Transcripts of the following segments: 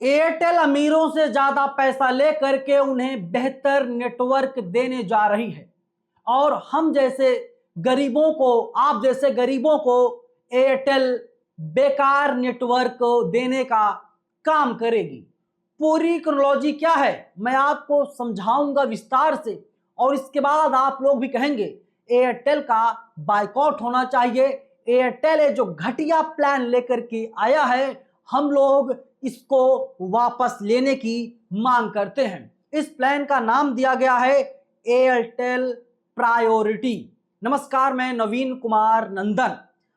Airtel अमीरों से ज्यादा पैसा लेकर के उन्हें बेहतर नेटवर्क देने जा रही है और हम जैसे गरीबों को, आप जैसे गरीबों को एयरटेल बेकार नेटवर्क देने का काम करेगी। पूरी क्रोनोलॉजी क्या है मैं आपको समझाऊंगा विस्तार से, और इसके बाद आप लोग भी कहेंगे एयरटेल का बायकॉट होना चाहिए। एयरटेल जो घटिया प्लान लेकर के आया है, हम लोग इसको वापस लेने की मांग करते हैं। इस प्लान का नाम दिया गया है एयरटेल प्रायोरिटी। नमस्कार, मैं नवीन कुमार नंदन।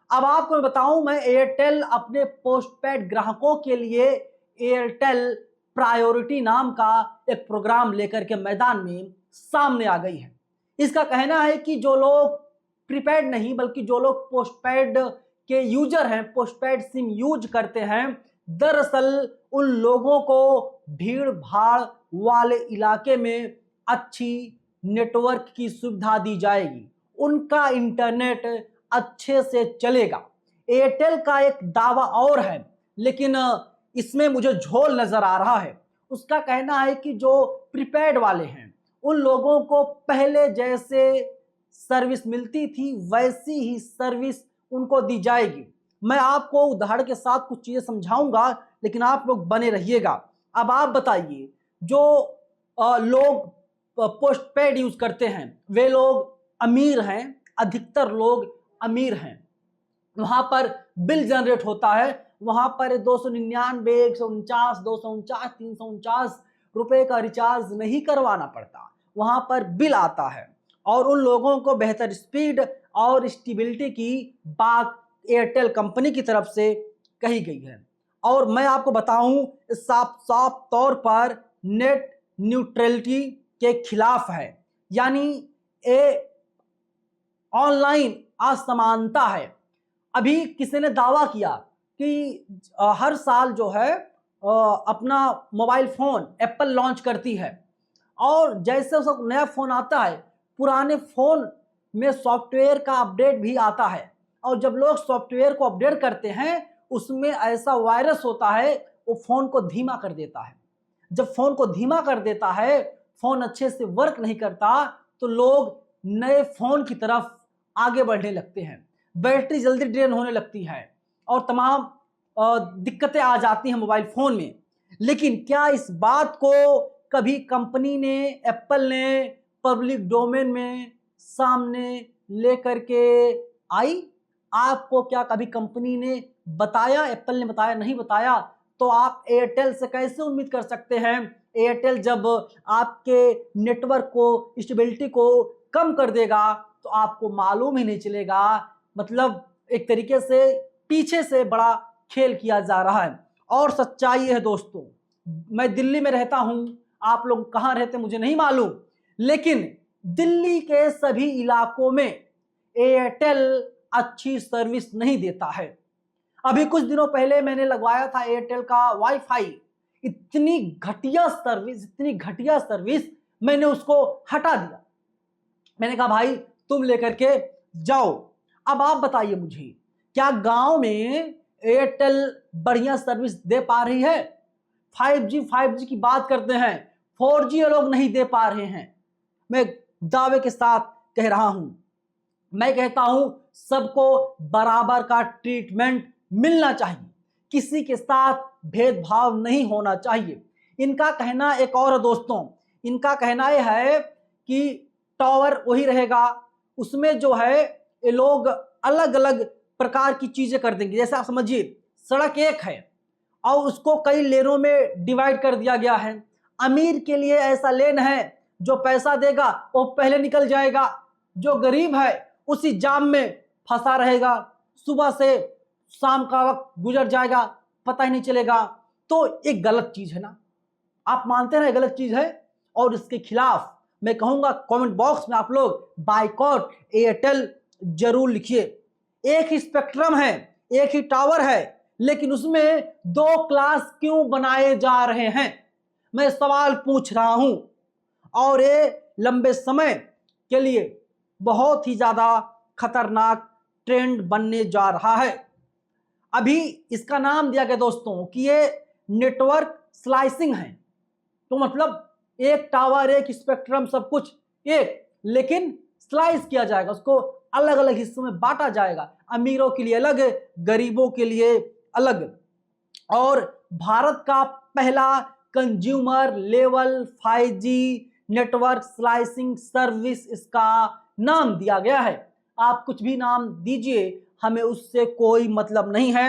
अब आपको मैं बताऊं, मैं एयरटेल अपने पोस्टपेड ग्राहकों के लिए एयरटेल प्रायोरिटी नाम का एक प्रोग्राम लेकर के मैदान में सामने आ गई है। इसका कहना है कि जो लोग प्रीपेड नहीं बल्कि जो लोग पोस्टपेड के यूजर हैं, पोस्टपेड सिम यूज करते हैं, दरअसल उन लोगों को भीड़ भाड़ वाले इलाके में अच्छी नेटवर्क की सुविधा दी जाएगी, उनका इंटरनेट अच्छे से चलेगा। एयरटेल का एक दावा और है, लेकिन इसमें मुझे झोल नजर आ रहा है। उसका कहना है कि जो प्रीपेड वाले हैं उन लोगों को पहले जैसे सर्विस मिलती थी वैसी ही सर्विस उनको दी जाएगी। मैं आपको उदाहरण के साथ कुछ चीजें समझाऊंगा, लेकिन आप लोग बने रहिएगा। अब आप बताइए, जो लोग पोस्टपेड यूज करते हैं वे लोग अमीर हैं, अधिकतर लोग अमीर हैं। वहां पर बिल जनरेट होता है, वहां पर 299, 149, 249, 349 रुपए का रिचार्ज नहीं करवाना पड़ता, वहां पर बिल आता है और उन लोगों को बेहतर स्पीड और स्टेबिलिटी की बात एयरटेल कंपनी की तरफ से कही गई है। और मैं आपको बताऊं, साफ साफ तौर पर नेट न्यूट्रलिटी के खिलाफ है, यानी ये ऑनलाइन असमानता है। अभी किसी ने दावा किया कि हर साल जो है अपना मोबाइल फोन एप्पल लॉन्च करती है और जैसे उसका नया फोन आता है पुराने फोन में सॉफ्टवेयर का अपडेट भी आता है, और जब लोग सॉफ्टवेयर को अपडेट करते हैं उसमें ऐसा वायरस होता है वो फोन को धीमा कर देता है। जब फोन को धीमा कर देता है, फोन अच्छे से वर्क नहीं करता, तो लोग नए फोन की तरफ आगे बढ़ने लगते हैं, बैटरी जल्दी ड्रेन होने लगती है और तमाम दिक्कतें आ जाती हैं मोबाइल फोन में। लेकिन क्या इस बात को कभी कंपनी ने, एप्पल ने पब्लिक डोमेन में सामने लेकर के आई? आपको क्या कभी कंपनी ने बताया, एप्पल ने बताया? नहीं बताया। तो आप एयरटेल से कैसे उम्मीद कर सकते हैं? एयरटेल जब आपके नेटवर्क को, स्टेबिलिटी को कम कर देगा तो आपको मालूम ही नहीं चलेगा। मतलब एक तरीके से पीछे से बड़ा खेल किया जा रहा है। और सच्चाई है दोस्तों, मैं दिल्ली में रहता हूं, आप लोग कहां रहते मुझे नहीं मालूम, लेकिन दिल्ली के सभी इलाकों में एयरटेल अच्छी सर्विस नहीं देता है। अभी कुछ दिनों पहले मैंने लगवाया था एयरटेल का वाईफाई, इतनी घटिया सर्विस, मैंने उसको हटा दिया। मैंने कहा भाई तुम लेकर के जाओ। अब आप बताइए मुझे, क्या गांव में एयरटेल बढ़िया सर्विस दे पा रही है? 5G की बात करते हैं, 4G ये लोग नहीं दे पा रहे हैं। मैं दावे के साथ कह रहा हूं, मैं कहता हूं सबको बराबर का ट्रीटमेंट मिलना चाहिए, किसी के साथ भेदभाव नहीं होना चाहिए। इनका कहना एक और है दोस्तों, इनका कहना यह है कि टावर वही रहेगा, उसमें जो है ये लोग अलग अलग प्रकार की चीजें कर देंगे। जैसे आप समझिए, सड़क एक है और उसको कई लेनों में डिवाइड कर दिया गया है। अमीर के लिए ऐसा लेन है, जो पैसा देगा वो पहले निकल जाएगा, जो गरीब है उसी जाम में फंसा रहेगा, सुबह से शाम का वक्त गुजर जाएगा, पता ही नहीं चलेगा। तो एक गलत चीज है ना, आप मानते हैं गलत चीज है, और इसके खिलाफ मैं कहूंगा कमेंट बॉक्स में आप लोग बायकॉट एयरटेल जरूर लिखिए। एक ही स्पेक्ट्रम है, एक ही टावर है, लेकिन उसमें 2 क्लास क्यों बनाए जा रहे हैं, मैं सवाल पूछ रहा हूं। और ये लंबे समय के लिए बहुत ही ज्यादा खतरनाक ट्रेंड बनने जा रहा है। अभी इसका नाम दिया गया दोस्तों कि ये नेटवर्क स्लाइसिंग है, तो मतलब एक टावर, एक स्पेक्ट्रम, सब कुछ एक, लेकिन स्लाइस किया जाएगा, उसको अलग अलग हिस्सों में बांटा जाएगा, अमीरों के लिए अलग, गरीबों के लिए अलग। और भारत का पहला consumer level 5G network slicing service इसका नाम दिया गया है। आप कुछ भी नाम दीजिए, हमें उससे कोई मतलब नहीं है।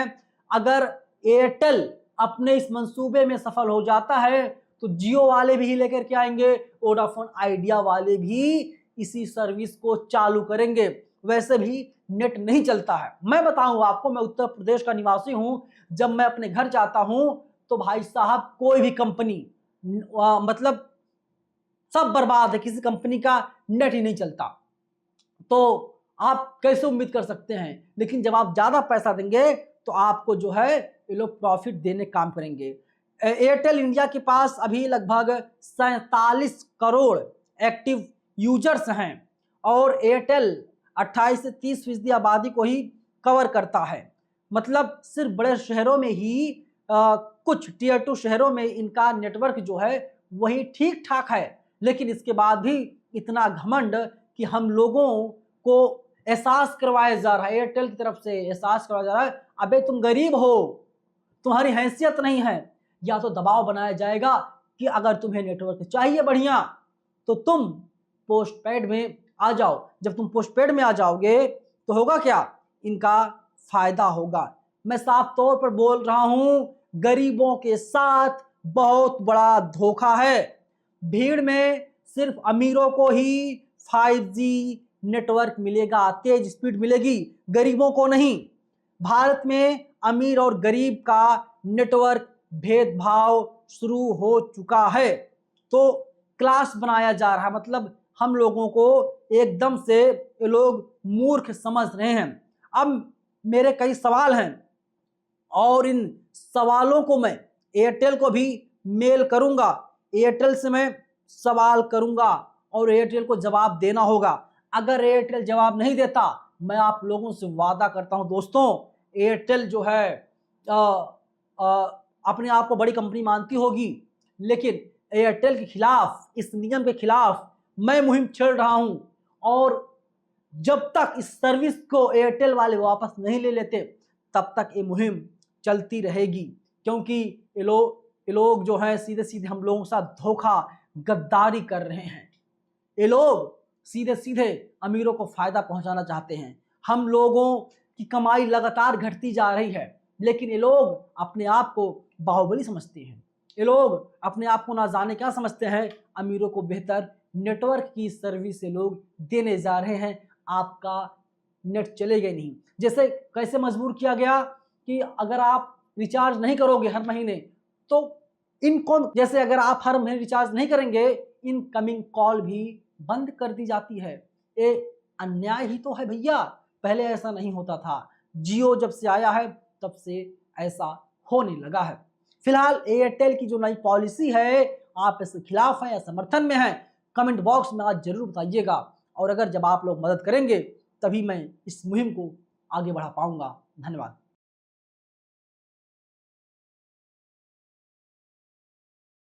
अगर एयरटेल अपने इस मंसूबे में सफल हो जाता है तो जियो वाले भी लेकर के आएंगे, वोडाफोन आइडिया वाले भी इसी सर्विस को चालू करेंगे। वैसे भी नेट नहीं चलता है। मैं बताऊं आपको, मैं उत्तर प्रदेश का निवासी हूं, जब मैं अपने घर जाता हूं तो भाई साहब कोई भी कंपनी मतलब सब बर्बाद है, किसी कंपनी का नेट ही नहीं चलता। तो आप कैसे उम्मीद कर सकते हैं? लेकिन जब आप ज्यादा पैसा देंगे तो आपको जो है ये लोग प्रॉफिट देने काम करेंगे। एयरटेल इंडिया के पास अभी लगभग 47 करोड़ एक्टिव यूजर्स हैं और एयरटेल 28 से 30% आबादी को ही कवर करता है। मतलब सिर्फ बड़े शहरों में ही कुछ टियर 2 शहरों में इनका नेटवर्क जो है वही ठीक ठाक है, लेकिन इसके बाद भी इतना घमंड कि हम लोगों को एहसास करवाया जा रहा है, एयरटेल की तरफ से एहसास करवाया जा रहा है, अबे तुम गरीब हो, तुम्हारी हैसियत नहीं है। या तो दबाव बनाया जाएगा कि अगर तुम्हें नेटवर्क चाहिए बढ़िया तो तुम पोस्टपेड में आ जाओ। जब तुम पोस्टपेड में आ जाओगे तो होगा क्या? इनका फायदा होगा। मैं साफ तौर पर बोल रहा हूं, गरीबों के साथ बहुत बड़ा धोखा है। भीड़ में सिर्फ अमीरों को ही 5G नेटवर्क मिलेगा, तेज स्पीड मिलेगी, गरीबों को नहीं। भारत में अमीर और गरीब का नेटवर्क भेदभाव शुरू हो चुका है। तो क्लास बनाया जा रहा है, मतलब हम लोगों को एकदम से ये लोग मूर्ख समझ रहे हैं। अब मेरे कई सवाल हैं और इन सवालों को मैं एयरटेल को भी मेल करूंगा, एयरटेल से मैं सवाल करूंगा और एयरटेल को जवाब देना होगा। अगर एयरटेल जवाब नहीं देता, मैं आप लोगों से वादा करता हूं दोस्तों, एयरटेल जो है अपने आप को बड़ी कंपनी मानती होगी, लेकिन एयरटेल के खिलाफ, इस नियम के खिलाफ मैं मुहिम छेड़ रहा हूं। और जब तक इस सर्विस को एयरटेल वाले वापस नहीं ले लेते तब तक ये मुहिम चलती रहेगी, क्योंकि ये लोग जो हैं सीधे सीधे हम लोगों के साथ धोखा, गद्दारी कर रहे हैं। ये लोग सीधे सीधे अमीरों को फायदा पहुंचाना चाहते हैं। हम लोगों की कमाई लगातार घटती जा रही है, लेकिन ये लोग अपने आप को बाहुबली समझते हैं। ये लोग अपने आप को ना जाने क्या समझते हैं, अमीरों को बेहतर नेटवर्क की सर्विस ये लोग देने जा रहे हैं। आपका नेट चलेगा नहीं। जैसे कैसे मजबूर किया गया कि अगर आप रिचार्ज नहीं करोगे हर महीने तो जैसे अगर आप हर महीने रिचार्ज नहीं करेंगे, इनकमिंग कॉल भी बंद कर दी जाती है। ये अन्याय ही तो है भैया, पहले ऐसा नहीं होता था। जियो जब से आया है तब से ऐसा होने लगा है। फिलहाल एयरटेल की जो नई पॉलिसी है, आप इसके खिलाफ हैं या समर्थन में हैं, कमेंट बॉक्स में आज जरूर बताइएगा। और अगर जब आप लोग मदद करेंगे तभी मैं इस मुहिम को आगे बढ़ा पाऊंगा। धन्यवाद।